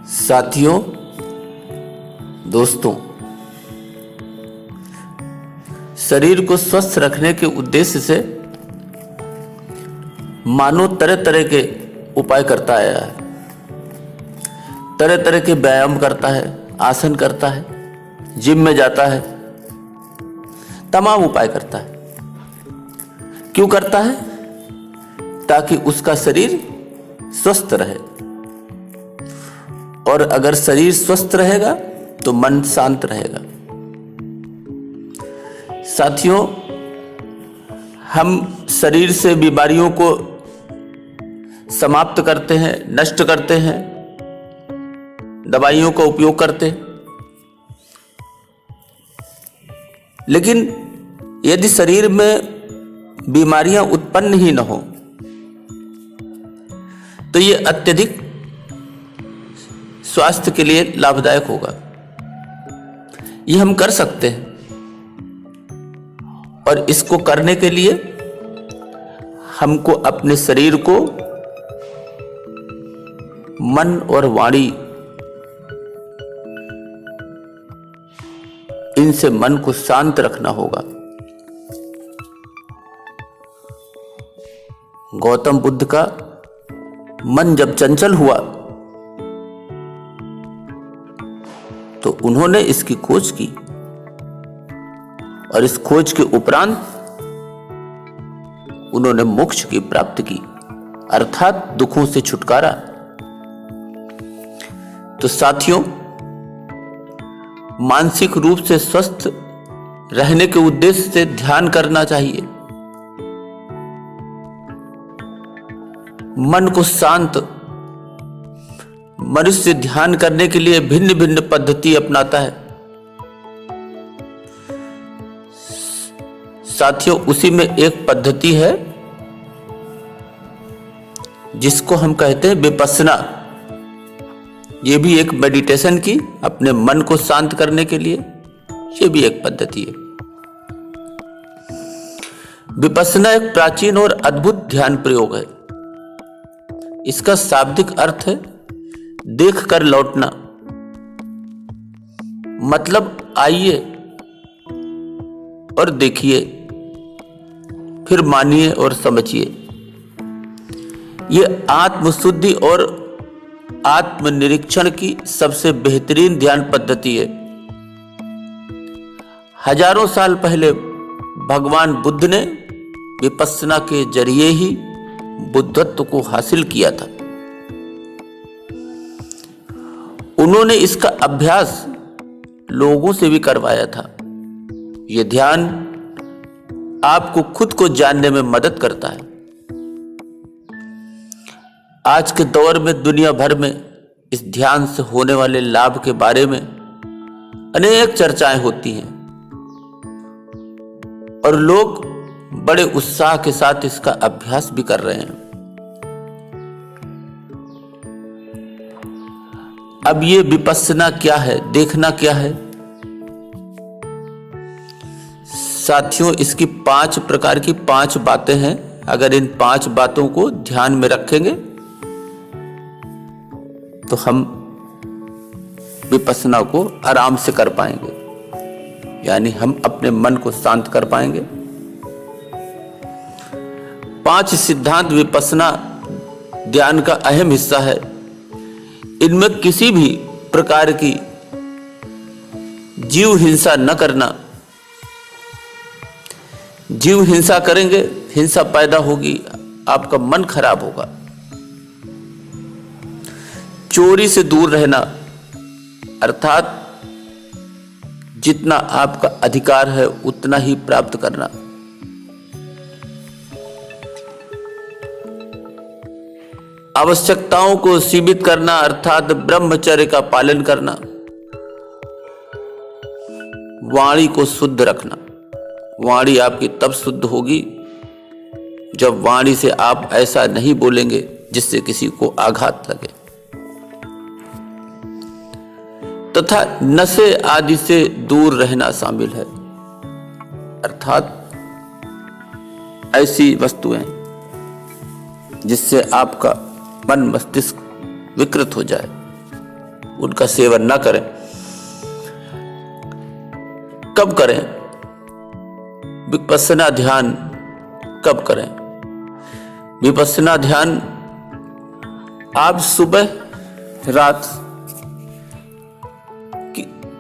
साथियों, दोस्तों, शरीर को स्वस्थ रखने के उद्देश्य से मानव तरह तरह के उपाय करता आया है। तरह तरह के व्यायाम करता है, आसन करता है, जिम में जाता है, तमाम उपाय करता है। क्यों करता है? ताकि उसका शरीर स्वस्थ रहे। और अगर शरीर स्वस्थ रहेगा तो मन शांत रहेगा। साथियों, हम शरीर से बीमारियों को समाप्त करते हैं, नष्ट करते हैं, दवाइयों का उपयोग करते हैं। लेकिन यदि शरीर में बीमारियां उत्पन्न ही न हो तो ये अत्यधिक स्वास्थ्य के लिए लाभदायक होगा। ये हम कर सकते हैं और इसको करने के लिए हमको अपने शरीर को मन और वाणी इनसे मन को शांत रखना होगा। गौतम बुद्ध का मन जब चंचल हुआ तो उन्होंने इसकी खोज की और इस खोज के उपरांत उन्होंने मोक्ष की प्राप्ति की, अर्थात दुखों से छुटकारा। तो साथियों, मानसिक रूप से स्वस्थ रहने के उद्देश्य से ध्यान करना चाहिए। मन को शांत, मनुष्य ध्यान करने के लिए भिन्न भिन्न पद्धति अपनाता है। साथियों, उसी में एक पद्धति है जिसको हम कहते हैं विपस्सना। ये भी एक मेडिटेशन की, अपने मन को शांत करने के लिए ये भी एक पद्धति है। विपस्सना एक प्राचीन और अद्भुत ध्यान प्रयोग है। इसका शाब्दिक अर्थ है देख कर लौटना। मतलब आइए और देखिए, फिर मानिए और समझिए। यह आत्मशुद्धि और आत्मनिरीक्षण की सबसे बेहतरीन ध्यान पद्धति है। हजारों साल पहले भगवान बुद्ध ने विपस्सना के जरिए ही बुद्धत्व को हासिल किया था। उन्होंने इसका अभ्यास लोगों से भी करवाया था। यह ध्यान आपको खुद को जानने में मदद करता है। आज के दौर में दुनिया भर में इस ध्यान से होने वाले लाभ के बारे में अनेक चर्चाएं होती हैं और लोग बड़े उत्साह के साथ इसका अभ्यास भी कर रहे हैं। अब ये विपस्सना क्या है, देखना क्या है? साथियों, इसकी 5 प्रकार की 5 बातें हैं। अगर इन 5 बातों को ध्यान में रखेंगे तो हम विपस्सना को आराम से कर पाएंगे, यानी हम अपने मन को शांत कर पाएंगे। 5 सिद्धांत विपस्सना ध्यान का अहम हिस्सा है। इनमें किसी भी प्रकार की जीव हिंसा न करना। जीव हिंसा करेंगे, हिंसा पैदा होगी, आपका मन खराब होगा। चोरी से दूर रहना, अर्थात जितना आपका अधिकार है उतना ही प्राप्त करना। आवश्यकताओं को सीमित करना, अर्थात ब्रह्मचर्य का पालन करना। वाणी को शुद्ध रखना। वाणी आपकी तब शुद्ध होगी जब वाणी से आप ऐसा नहीं बोलेंगे जिससे किसी को आघात लगे। तथा नशे आदि से दूर रहना शामिल है, अर्थात ऐसी वस्तुएं जिससे आपका मन मस्तिष्क विकृत हो जाए। उनका सेवन ना करें। कब करें विपश्यना ध्यान? कब करें विपश्यना ध्यान? आप सुबह रात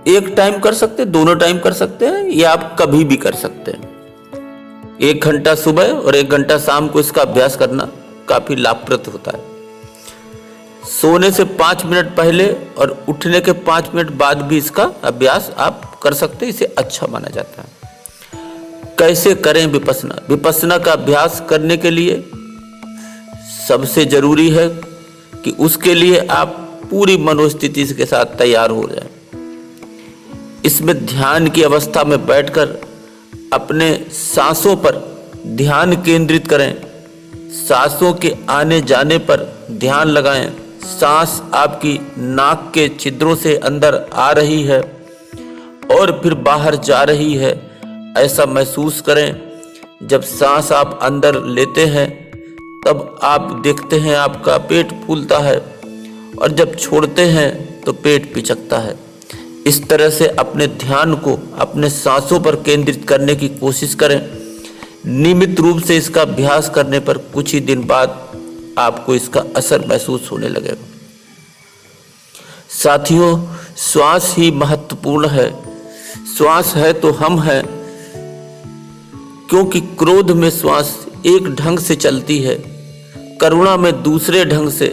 एक टाइम कर सकते हैं, दोनों टाइम कर सकते हैं, या आप कभी भी कर सकते हैं। 1 घंटा सुबह और 1 घंटा शाम को इसका अभ्यास करना काफी लाभप्रद होता है। सोने से 5 मिनट पहले और उठने के 5 मिनट बाद भी इसका अभ्यास आप कर सकते हैं, इसे अच्छा माना जाता है। कैसे करें विपश्यना? विपश्यना का अभ्यास करने के लिए सबसे जरूरी है कि उसके लिए आप पूरी मनोस्थिति के साथ तैयार हो जाएं। इसमें ध्यान की अवस्था में बैठकर अपने सांसों पर ध्यान केंद्रित करें। सांसों के आने जाने पर ध्यान लगाएं। सांस आपकी नाक के छिद्रों से अंदर आ रही है और फिर बाहर जा रही है, ऐसा महसूस करें। जब सांस आप अंदर लेते हैं तब आप देखते हैं आपका पेट फूलता है, और जब छोड़ते हैं तो पेट पिचकता है। इस तरह से अपने ध्यान को अपने सांसों पर केंद्रित करने की कोशिश करें। नियमित रूप से इसका अभ्यास करने पर कुछ ही दिन बाद आपको इसका असर महसूस होने लगेगा। साथियों, श्वास ही महत्वपूर्ण है। श्वास है तो हम हैं, क्योंकि क्रोध में श्वास एक ढंग से चलती है, करुणा में दूसरे ढंग से,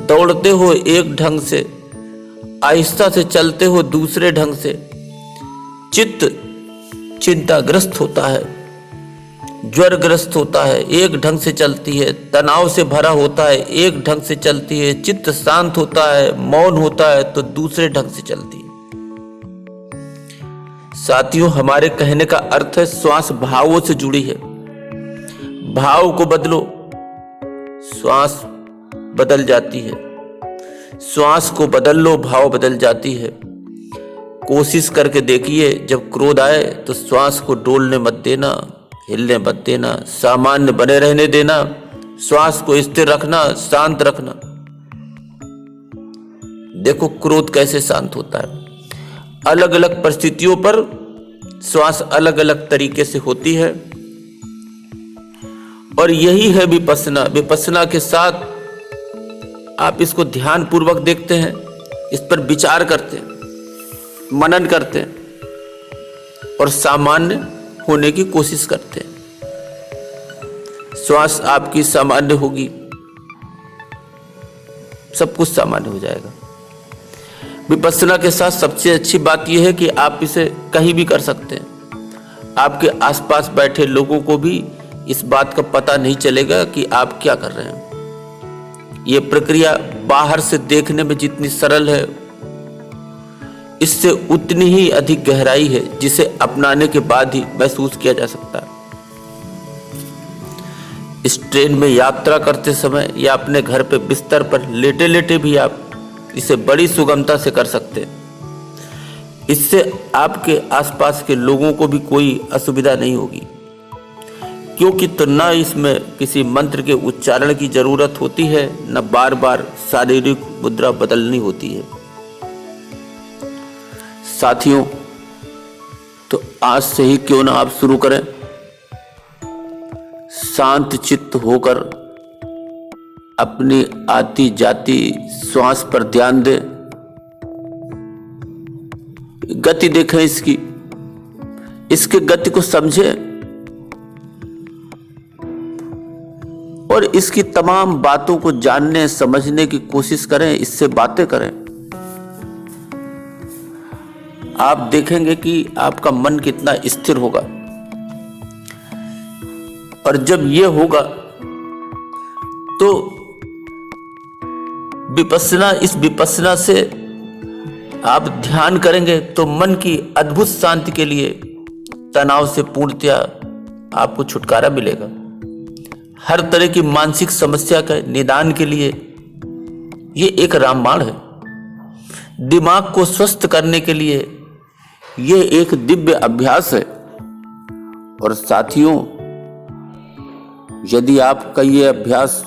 दौड़ते हो एक ढंग से, आहिस्ता से चलते हो दूसरे ढंग से। चित्त चिंताग्रस्त होता है, ज्वरग्रस्त होता है, एक ढंग से चलती है। तनाव से भरा होता है, एक ढंग से चलती है। चित्त शांत होता है, मौन होता है, तो दूसरे ढंग से चलती है। साथियों, हमारे कहने का अर्थ है श्वास भावों से जुड़ी है। भाव को बदलो, श्वास बदल जाती है। श्वास को बदल लो, भाव बदल जाती है। कोशिश करके देखिए, जब क्रोध आए तो श्वास को डोलने मत देना, हिलने मत देना, सामान्य बने रहने देना। श्वास को स्थिर रखना, शांत रखना। देखो क्रोध कैसे शांत होता है। अलग अलग परिस्थितियों पर श्वास अलग अलग तरीके से होती है, और यही है विपश्यना। विपश्यना के साथ आप इसको ध्यान पूर्वक देखते हैं, इस पर विचार करते हैं, मनन करते हैं, और सामान्य होने की कोशिश करते हैं। श्वास आपकी सामान्य होगी, सब कुछ सामान्य हो जाएगा। विपश्यना के साथ सबसे अच्छी बात यह है कि आप इसे कहीं भी कर सकते हैं। आपके आसपास बैठे लोगों को भी इस बात का पता नहीं चलेगा कि आप क्या कर रहे हैं। ये प्रक्रिया बाहर से देखने में जितनी सरल है, इससे उतनी ही अधिक गहराई है, जिसे अपनाने के बाद ही महसूस किया जा सकता है। इस ट्रेन में यात्रा करते समय या अपने घर पे बिस्तर पर लेटे लेटे भी आप इसे बड़ी सुगमता से कर सकते हैं। इससे आपके आसपास के लोगों को भी कोई असुविधा नहीं होगी, क्योंकि तो न इसमें किसी मंत्र के उच्चारण की जरूरत होती है, न बार बार शारीरिक मुद्रा बदलनी होती है। साथियों, तो आज से ही क्यों ना आप शुरू करें। शांत चित्त होकर अपनी आती जाती श्वास पर ध्यान दें। गति देखें इसके गति को समझें, और इसकी तमाम बातों को जानने समझने की कोशिश करें, इससे बातें करें। आप देखेंगे कि आपका मन कितना स्थिर होगा, और जब ये होगा तो इस विपश्यना से आप ध्यान करेंगे तो मन की अद्भुत शांति के लिए तनाव से पूर्णतया आपको छुटकारा मिलेगा। हर तरह की मानसिक समस्या के निदान के लिए ये एक रामबाण है। दिमाग को स्वस्थ करने के लिए ये एक दिव्य अभ्यास है। और साथियों, यदि आपका ये अभ्यास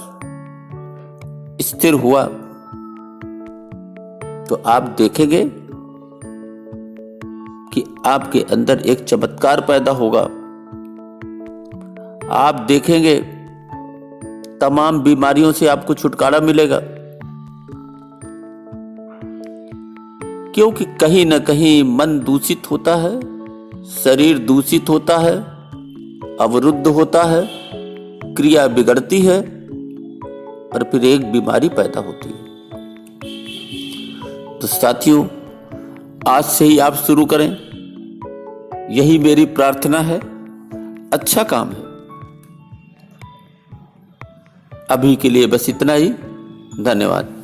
स्थिर हुआ तो आप देखेंगे कि आपके अंदर एक चमत्कार पैदा होगा। आप देखेंगे तमाम बीमारियों से आपको छुटकारा मिलेगा, क्योंकि कहीं ना कहीं मन दूषित होता है, शरीर दूषित होता है, अवरुद्ध होता है, क्रिया बिगड़ती है और फिर एक बीमारी पैदा होती है। तो साथियों, आज से ही आप शुरू करें, यही मेरी प्रार्थना है। अच्छा काम है। अभी के लिए बस इतना ही। धन्यवाद।